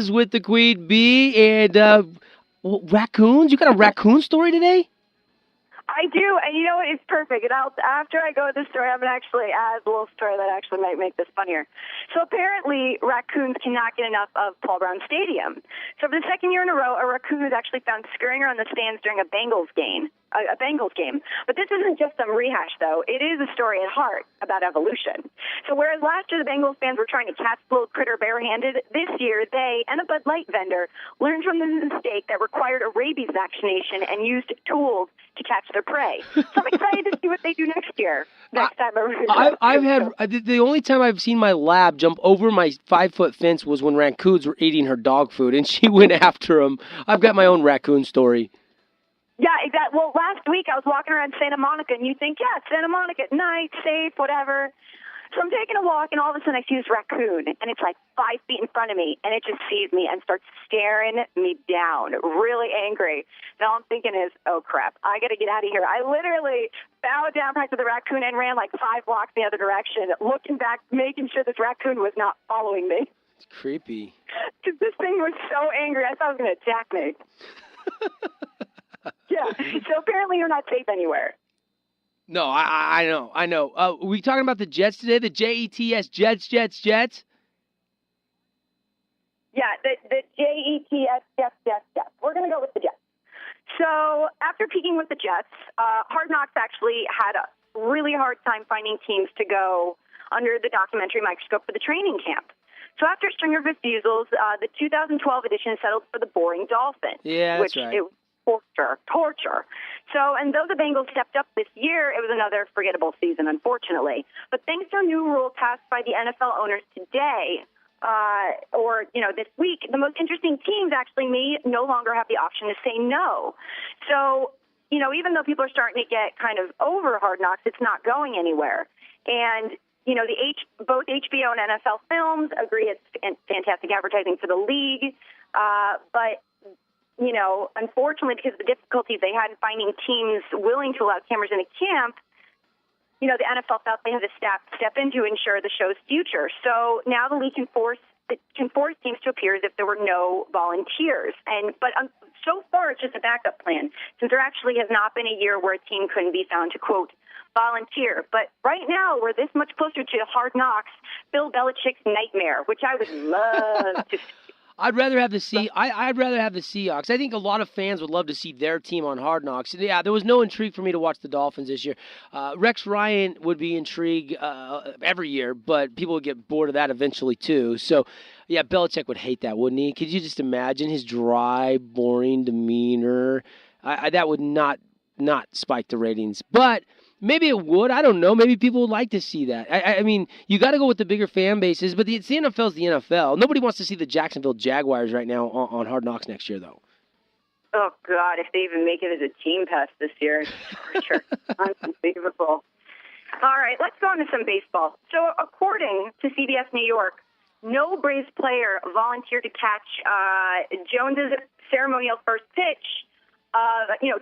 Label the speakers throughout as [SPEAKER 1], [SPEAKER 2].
[SPEAKER 1] is with the Queen Bee. And raccoons? You got a raccoon story today?
[SPEAKER 2] I do, and you know what? It's perfect. And after I go with the story, I'm going to actually add a little story that actually might make this funnier. So apparently, raccoons cannot get enough of Paul Brown Stadium. So for the second year in a row, a raccoon was actually found scurrying around the stands during a Bengals game. But this isn't just some rehash, though. It is a story at heart about evolution. So whereas last year the Bengals fans were trying to catch the little critter barehanded, this year they and a Bud Light vendor learned from the mistake that required a rabies vaccination and used tools to catch their prey. So I'm excited to see what they do next year.
[SPEAKER 1] The only time I've seen my lab jump over my 5-foot fence was when raccoons were eating her dog food, and she went after them. I've got my own raccoon story.
[SPEAKER 2] Yeah, exactly. Well, last week I was walking around Santa Monica, and you think, yeah, Santa Monica at night, safe, whatever. So I'm taking a walk, and all of a sudden I see this raccoon, and it's like 5 feet in front of me, and it just sees me and starts staring me down, really angry. And all I'm thinking is, oh, crap, I got to get out of here. I literally bowed down right to the raccoon and ran like 5 blocks in the other direction, looking back, making sure this raccoon was not following me.
[SPEAKER 1] It's creepy.
[SPEAKER 2] Because this thing was so angry, I thought it was going to attack me. Yeah, so apparently you're not safe anywhere.
[SPEAKER 1] No, I know. We talking about the Jets today? The Jets, Jets?
[SPEAKER 2] Yeah, the Jets. We're going to go with the Jets. So after peaking with the Jets, Hard Knocks actually had a really hard time finding teams to go under the documentary microscope for the training camp. So after a string of refusals, the 2012 edition settled for the boring Dolphins.
[SPEAKER 1] Yeah, that's right.
[SPEAKER 2] It was torture. So, and though the Bengals stepped up this year, it was another forgettable season, unfortunately. But thanks to a new rule passed by the NFL owners today, this week, the most interesting teams actually may no longer have the option to say no. So, even though people are starting to get kind of over Hard Knocks, it's not going anywhere. And, both HBO and NFL Films agree it's fantastic advertising for the league, but unfortunately, because of the difficulties they had in finding teams willing to allow cameras in the camp, the NFL felt they had to step in to ensure the show's future. So now the league can force teams to appear as if there were no volunteers. But so far, it's just a backup plan, since there actually has not been a year where a team couldn't be found to, quote, volunteer. But right now, we're this much closer to Hard Knocks, Bill Belichick's nightmare, which I would love to see.
[SPEAKER 1] I'd rather have the Seahawks. I think a lot of fans would love to see their team on Hard Knocks. Yeah, there was no intrigue for me to watch the Dolphins this year. Rex Ryan would be intrigued every year, but people would get bored of that eventually too. So, yeah, Belichick would hate that, wouldn't he? Could you just imagine his dry, boring demeanor? That would not spike the ratings. But maybe it would. I don't know. Maybe people would like to see that. I mean, you got to go with the bigger fan bases, but it's the NFL's the NFL. Nobody wants to see the Jacksonville Jaguars right now on Hard Knocks next year, though.
[SPEAKER 2] Oh, God, if they even make it as a team pass this year, it's torture. Unbelievable. All right, let's go on to some baseball. So according to CBS New York, no Braves player volunteered to catch Jones's ceremonial first pitch.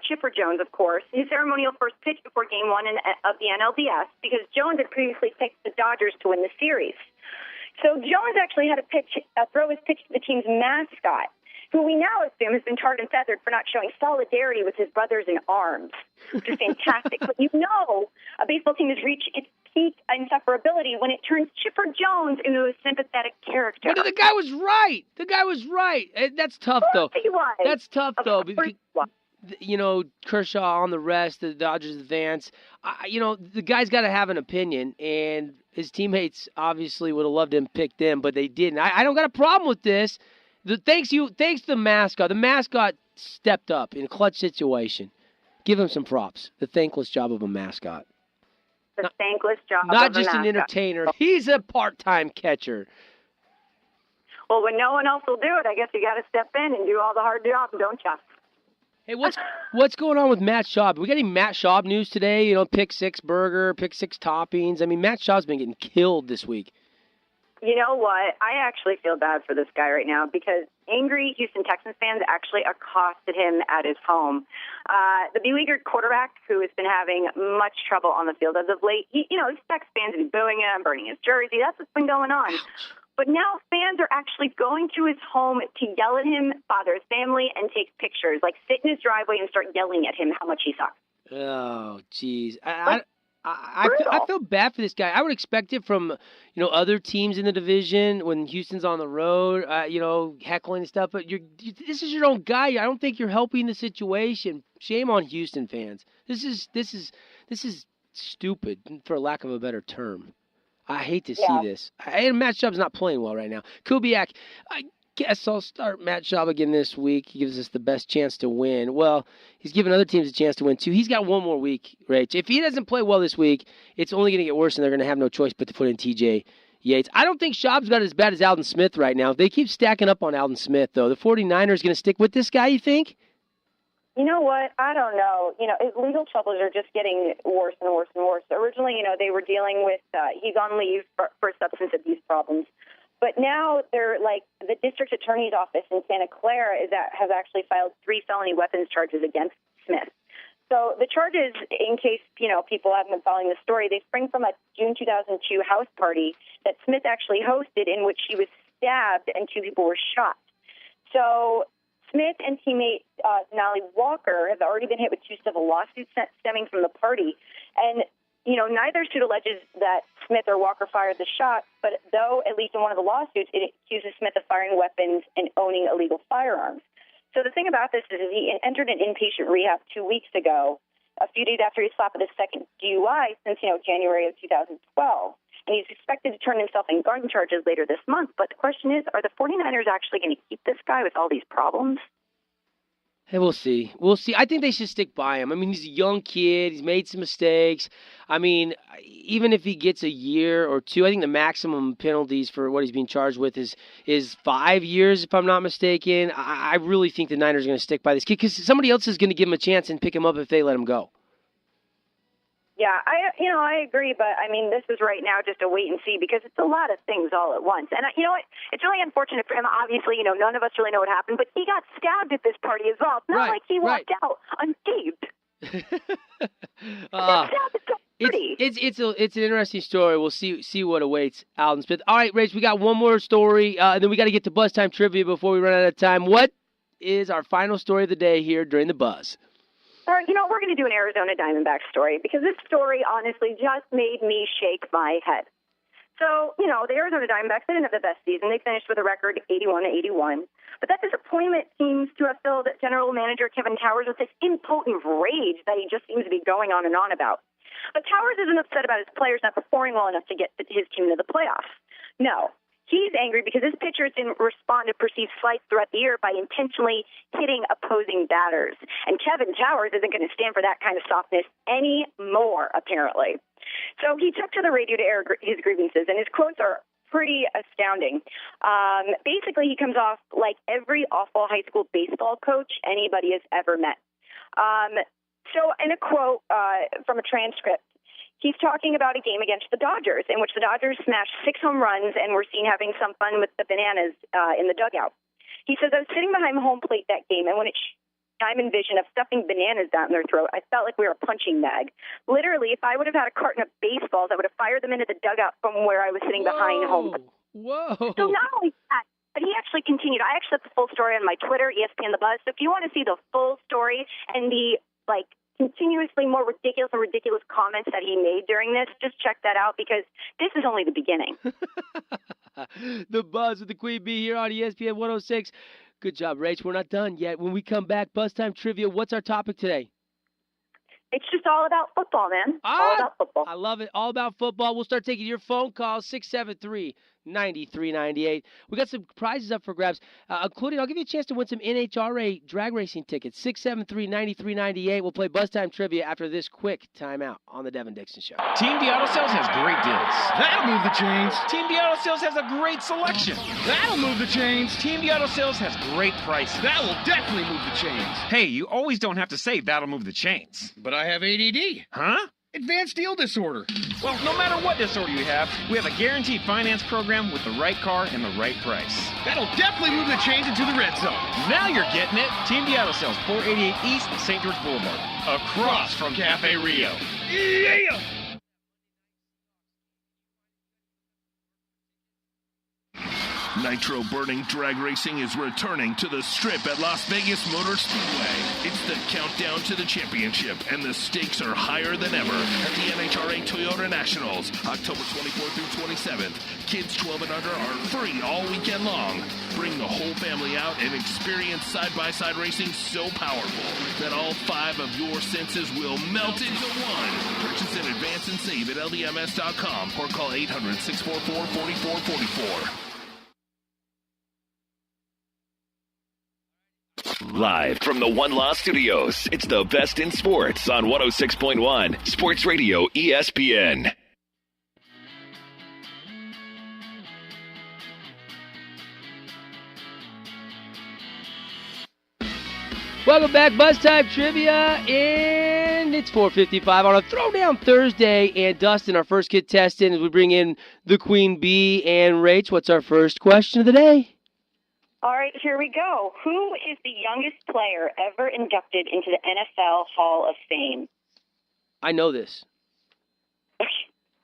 [SPEAKER 2] Chipper Jones, of course, his ceremonial first pitch before Game 1 of the NLDS, because Jones had previously picked the Dodgers to win the series. So Jones actually had to throw his pitch to the team's mascot, who we now assume has been tarred and feathered for not showing solidarity with his brothers in arms, which is fantastic. But a baseball team has reached its peak insufferability when it turns Chipper Jones into a sympathetic character.
[SPEAKER 1] But the guy was right. That's tough, though.
[SPEAKER 2] He was.
[SPEAKER 1] That's tough, though. Kershaw on the rest, the Dodgers advance. The guy's got to have an opinion, and his teammates obviously would have loved him, picked him, but they didn't. I don't got a problem with this. Thanks to the mascot. The mascot stepped up in a clutch situation. Give him some props. The thankless job of a mascot.
[SPEAKER 2] Thankless job
[SPEAKER 1] Not
[SPEAKER 2] of
[SPEAKER 1] just
[SPEAKER 2] a
[SPEAKER 1] an entertainer. He's a part-time catcher.
[SPEAKER 2] Well, when no one else will do it, I guess you got to step in and do all the hard job, don't you?
[SPEAKER 1] Hey, what's going on with Matt Schaub? We got any Matt Schaub news today? Pick 6 burger, pick 6 toppings. I mean, Matt Schaub's been getting killed this week.
[SPEAKER 2] You know what? I actually feel bad for this guy right now because angry Houston Texans fans actually accosted him at his home. The beleaguered quarterback, who has been having much trouble on the field as of late, he expects fans to be booing him, burning his jersey. That's what's been going on. But now fans are actually going to his home to yell at him, bother his family, and take pictures. Like, sit in his driveway and start yelling at him how much he sucks.
[SPEAKER 1] Oh, jeez. I feel bad for this guy. I would expect it from, other teams in the division when Houston's on the road, heckling and stuff. But this is your own guy. I don't think you're helping the situation. Shame on Houston fans. This is stupid, for lack of a better term. I hate to see this. And Matt Schaub's not playing well right now. Kubiak, I guess I'll start Matt Schaub again this week. He gives us the best chance to win. Well, he's giving other teams a chance to win, too. He's got one more week, Rach. If he doesn't play well this week, it's only going to get worse, and they're going to have no choice but to put in TJ Yates. I don't think Schaub's got as bad as Alden Smith right now. They keep stacking up on Alden Smith, though. The 49ers going to stick with this guy, you think?
[SPEAKER 2] You know what? I don't know. His legal troubles are just getting worse and worse and worse. Originally, they were dealing with, he's on leave for substance abuse problems. But now they're like, the district attorney's office in Santa Clara has actually filed 3 felony weapons charges against Smith. So the charges, in case, people haven't been following the story, they spring from a June 2002 house party that Smith actually hosted, in which he was stabbed and 2 people were shot. So Smith and teammate Nolly Walker have already been hit with 2 civil lawsuits stemming from the party. And neither suit alleges that Smith or Walker fired the shot, but though, at least in one of the lawsuits, it accuses Smith of firing weapons and owning illegal firearms. So the thing about this is he entered an inpatient rehab 2 weeks ago, a few days after he slapped his second DUI since, January of 2012. And he's expected to turn himself in gun charges later this month. But the question is, are the 49ers actually going to keep this guy with all these problems?
[SPEAKER 1] Hey, we'll see. I think they should stick by him. I mean, he's a young kid. He's made some mistakes. I mean, even if he gets a year or 2, I think the maximum penalties for what he's being charged with is 5 years, if I'm not mistaken. I really think the Niners are going to stick by this kid because somebody else is going to give him a chance and pick him up if they let him go.
[SPEAKER 2] Yeah, I agree, but I mean, this is right now just a wait and see because it's a lot of things all at once. And you know what? It's really unfortunate for him. Obviously, none of us really know what happened, but he got stabbed at this party as well. It's not like he walked out unscathed.
[SPEAKER 1] It's an interesting story. We'll see what awaits Alden Smith. All right, Rach, we got one more story, and then we got to get to Buzz Time Trivia before we run out of time. What is our final story of the day here during the Buzz?
[SPEAKER 2] All right, we're going to do an Arizona Diamondbacks story because this story honestly just made me shake my head. So, the Arizona Diamondbacks didn't have the best season. They finished with a record 81-81. But that disappointment seems to have filled general manager Kevin Towers with this impotent rage that he just seems to be going on and on about. But Towers isn't upset about his players not performing well enough to get his team to the playoffs. No. He's angry because his pitchers didn't respond to perceived slights throughout the year by intentionally hitting opposing batters. And Kevin Towers isn't going to stand for that kind of softness anymore, apparently. So he took to the radio to air his grievances, and his quotes are pretty astounding. Basically, he comes off like every awful high school baseball coach anybody has ever met. So in a quote from a transcript, he's talking about a game against the Dodgers in which the Dodgers smashed 6 home runs and were seen having some fun with the bananas in the dugout. He says, I was sitting behind home plate that game, and when I'm in vision of stuffing bananas down their throat, I felt like we were a punching bag. Literally, if I would have had a carton of baseballs, I would have fired them into the dugout from where I was sitting behind home.
[SPEAKER 1] Whoa.
[SPEAKER 2] So not only that, but he actually continued. I actually have the full story on my Twitter, ESPN The Buzz. So if you want to see the full story and the, continuously more ridiculous and ridiculous comments that he made during this, just check that out because this is only the beginning.
[SPEAKER 1] The Buzz with the Queen Bee here on ESPN 106. Good job, Rach. We're not done yet. When we come back, Buzz Time Trivia, what's our topic today?
[SPEAKER 2] It's just all about football, man. All about football.
[SPEAKER 1] I love it. All about football. We'll start taking your phone calls, 673-9398. We got some prizes up for grabs, including I'll give you a chance to win some NHRA drag racing tickets, 673-9398. We'll play Buzz Time Trivia after this quick timeout on the Devin Dixon Show.
[SPEAKER 3] Team D Auto Sales has great deals. That'll move the chains. Team D Auto Sales has a great selection. That'll move the chains. Team D Auto Sales has great prices. That will definitely move the chains. Hey, you always don't have to say that'll move the chains.
[SPEAKER 4] But I have ADD.
[SPEAKER 3] Huh?
[SPEAKER 4] Advanced deal disorder.
[SPEAKER 3] Well, no matter what disorder you have, we have a guaranteed finance program with the right car and the right price.
[SPEAKER 4] That'll definitely move the chains into the red zone.
[SPEAKER 3] Now you're getting it. Team D Auto Sales, 488 East St. George Boulevard. Across from Cafe Rio.
[SPEAKER 4] Yeah!
[SPEAKER 5] Nitro-burning drag racing is returning to the Strip at Las Vegas Motor Speedway. It's the countdown to the championship, and the stakes are higher than ever at the NHRA Toyota Nationals, October 24th through 27th. Kids 12 and under are free all weekend long. Bring the whole family out and experience side-by-side racing so powerful that all 5 of your senses will melt into one. Purchase in advance and save at LDMS.com or call 800-644-4444.
[SPEAKER 6] Live from the One Law Studios, it's the best in sports on 106.1 Sports Radio ESPN.
[SPEAKER 1] Welcome back, Buzz Time Trivia, and it's 4:55 on a Throwdown Thursday. And Dustin, our first contestant, as we bring in the Queen Bee and Rach. What's our first question of the day?
[SPEAKER 2] All right, here we go. Who is the youngest player ever inducted into the NFL Hall of Fame?
[SPEAKER 1] I know this.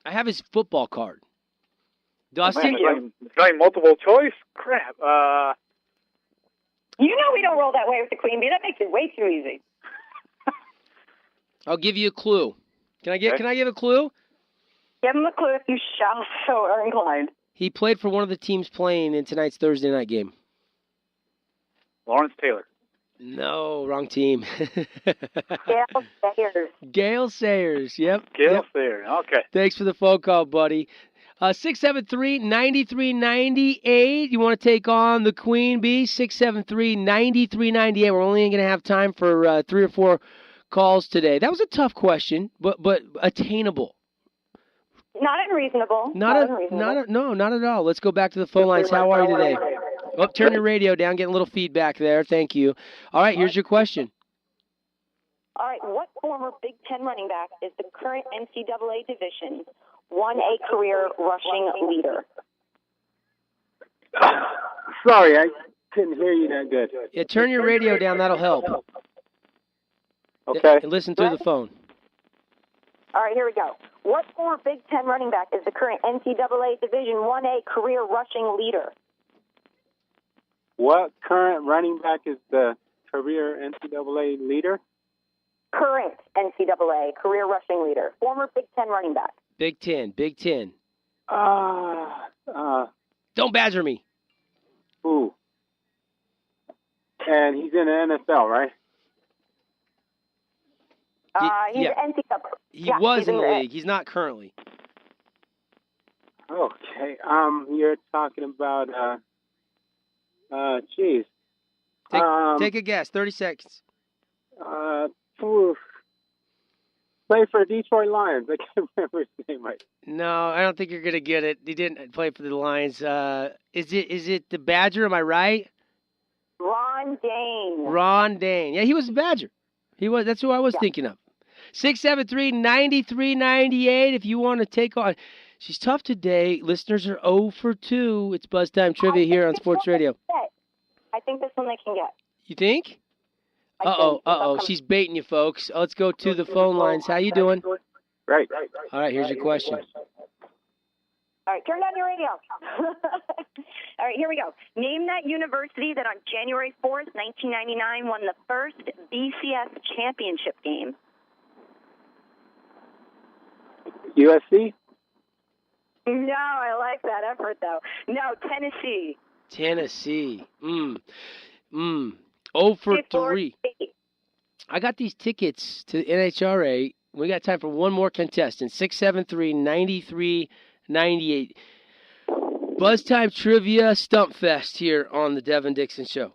[SPEAKER 1] I have his football card. Dustin?
[SPEAKER 7] It's like multiple choice? Crap.
[SPEAKER 2] You know we don't roll that way with the Queen Bee. That makes it way too easy.
[SPEAKER 1] I'll give you a clue. Can I give a clue?
[SPEAKER 2] Give him a clue if you shall so are inclined.
[SPEAKER 1] He played for one of the teams playing in tonight's Thursday night game.
[SPEAKER 7] Lawrence Taylor.
[SPEAKER 1] No, wrong team.
[SPEAKER 2] Gale Sayers.
[SPEAKER 1] Gale Sayers, yep.
[SPEAKER 7] Gale Sayers, okay.
[SPEAKER 1] Thanks for the phone call, buddy. 673-9398. You want to take on the Queen Bee? 673-9398. We're only going to have time for 3 or 4 calls today. That was a tough question, but attainable.
[SPEAKER 2] Not unreasonable.
[SPEAKER 1] Not at all. Let's go back to the phone lines. How are you today? Oh, turn your radio down. Getting a little feedback there. Thank you. All right, here's your question.
[SPEAKER 2] All right, what former Big Ten running back is the current NCAA Division 1A career rushing leader?
[SPEAKER 7] Sorry, I couldn't hear you that good.
[SPEAKER 1] Yeah, turn your radio down. That'll help.
[SPEAKER 7] Okay.
[SPEAKER 1] And listen through the phone.
[SPEAKER 2] All right, here we go. What former Big Ten running back is the current NCAA Division 1A career rushing leader?
[SPEAKER 7] What current running back is the career NCAA leader?
[SPEAKER 2] Current NCAA career rushing leader. Former Big Ten running back.
[SPEAKER 1] Big Ten.
[SPEAKER 7] Don't
[SPEAKER 1] badger me.
[SPEAKER 7] Ooh. And he's in the NFL, right?
[SPEAKER 2] He's NCAA.
[SPEAKER 1] He was in the league. He's not currently.
[SPEAKER 7] Okay. You're talking about,
[SPEAKER 1] Take a guess. 30 seconds.
[SPEAKER 7] Play for Detroit Lions. I can't remember his name right.
[SPEAKER 1] No, I don't think you're going to get it. He didn't play for the Lions. Is it the Badger? Am I right?
[SPEAKER 2] Ron Dane.
[SPEAKER 1] Ron Dane. Yeah, he was a Badger. He was. That's who I was thinking of. 673-9398 if you want to take on. She's tough today. Listeners are 0 for 2. It's Buzz Time Trivia here on Sports Radio.
[SPEAKER 2] I think this one they can get.
[SPEAKER 1] You think? Uh-oh. She's baiting you, folks. Let's go to the phone lines. How you doing?
[SPEAKER 7] Right.
[SPEAKER 1] All right, here's your question.
[SPEAKER 2] All right, turn down your radio. All right, here we go. Name that university that on January 4th, 1999, won the first BCS championship game.
[SPEAKER 7] USC?
[SPEAKER 2] No, I like that effort, though. No, Tennessee.
[SPEAKER 1] 0 for 3. I got these tickets to NHRA. We got time for one more contestant. 673-9398. Buzz Time Trivia Stump Fest here on the Devin Dixon Show.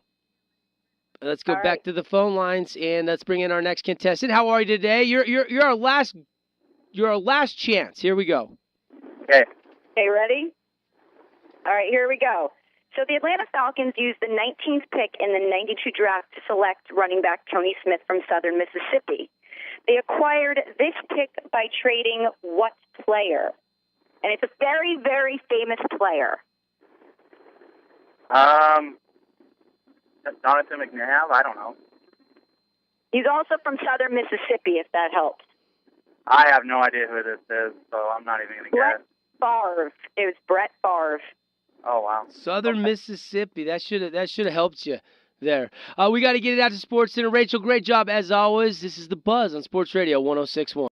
[SPEAKER 1] Let's go back to the phone lines and let's bring in our next contestant. How are you today? You're our last chance. Here we go.
[SPEAKER 7] Okay.
[SPEAKER 2] Okay, ready? All right, here we go. So the Atlanta Falcons used the 19th pick in the 92 draft to select running back Tony Smith from Southern Mississippi. They acquired this pick by trading what player? And it's a very, very famous player.
[SPEAKER 7] Jonathan McNabb? I don't know.
[SPEAKER 2] He's also from Southern Mississippi, if that helps.
[SPEAKER 7] I have no idea who this is, so I'm not even going to guess.
[SPEAKER 2] Favre. It was Brett Favre.
[SPEAKER 8] Oh, wow.
[SPEAKER 1] Southern Mississippi. That should have helped you there. We got to get it out to Sports Center. Rachel, great job as always. This is The Buzz on Sports Radio 106.1.